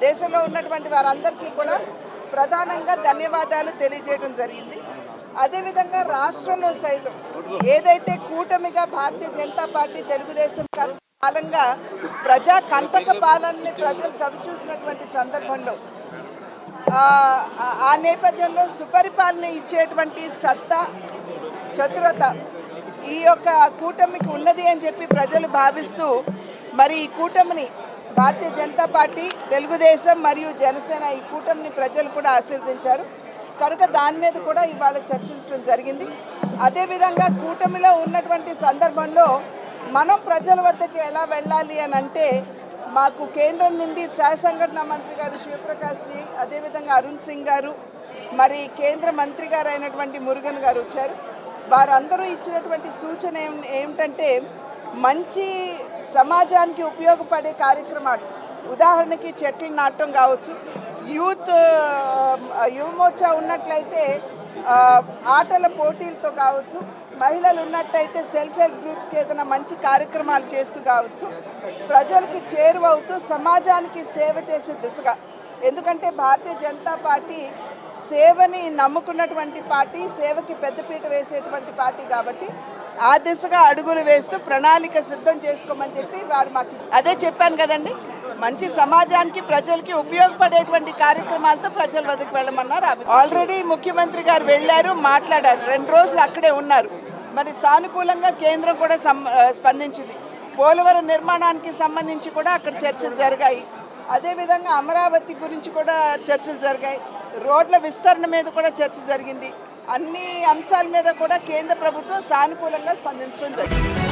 దేశంలో ఉన్నటువంటి వారందరికీ కూడా ప్రధానంగా ధన్యవాదాలు తెలియజేయడం జరిగింది. అదేవిధంగా రాష్ట్రంలో సైతం ఏదైతే కూటమిగా భారతీయ జనతా పార్టీ తెలుగుదేశం కాలంగా ప్రజా కంటక పాలనని ప్రజలు చవిచూసినటువంటి సందర్భంలో ఆ నేపథ్యంలో సుపరిపాలన ఇచ్చేటువంటి సత్తా చతురత ఈ యొక్క కూటమికి ఉన్నది అని చెప్పి ప్రజలు భావిస్తూ మరి ఈ కూటమిని భారతీయ జనతా పార్టీ తెలుగుదేశం మరియు జనసేన ఈ కూటమిని ప్రజలు కూడా ఆశీర్వదించారు కనుక దాని మీద కూడా ఇవాళ చర్చించడం జరిగింది. అదేవిధంగా కూటమిలో ఉన్నటువంటి సందర్భంలో మనం ప్రజల వద్దకు ఎలా వెళ్ళాలి అని అంటే మాకు కేంద్రం నుండి సహసంఘటన మంత్రి గారు శివప్రకాష్ జీ, అదేవిధంగా అరుణ్ సింగ్ గారు, మరి కేంద్ర మంత్రి గారు అయినటువంటి మురుగన్ గారు వచ్చారు. వారందరూ ఇచ్చినటువంటి సూచన ఏమిటంటే మంచి సమాజానికి ఉపయోగపడే కార్యక్రమాలు, ఉదాహరణకి చెట్లు నాటడం కావచ్చు, యువమోర్చా ఉన్నట్లయితే ఆటల పోటీలతో కావచ్చు, మహిళలు ఉన్నట్టయితే సెల్ఫ్ హెల్ప్ గ్రూప్స్కి ఏదైనా మంచి కార్యక్రమాలు చేస్తూ కావచ్చు, ప్రజలకి చేరువవుతూ సమాజానికి సేవ చేసే దిశగా. ఎందుకంటే భారతీయ జనతా పార్టీ సేవని నమ్ముకున్నటువంటి పార్టీ, సేవకి పెద్దపీట వేసేటువంటి పార్టీ కాబట్టి ఆ దిశగా అడుగులు వేస్తూ ప్రణాళిక సిద్ధం చేసుకోమని చెప్పి వారు మాకు అదే చెప్పాను కదండి. మంచి సమాజానికి ప్రజలకి ఉపయోగపడేటువంటి కార్యక్రమాలతో ప్రజల వద్దకు వెళ్ళమన్నారు. ఆల్రెడీ ముఖ్యమంత్రి గారు వెళ్ళారు, మాట్లాడారు, 2 రోజులు అక్కడే ఉన్నారు. మరి సానుకూలంగా కేంద్రం కూడా స్పందించింది. పోలవరం నిర్మాణానికి సంబంధించి కూడా అక్కడ చర్చలు జరిగాయి. అదేవిధంగా అమరావతి గురించి కూడా చర్చలు జరిగాయి. రోడ్ల విస్తరణ మీద కూడా చర్చ జరిగింది. అన్ని అంశాల మీద కూడా కేంద్ర ప్రభుత్వం సానుకూలంగా స్పందించడం జరిగింది.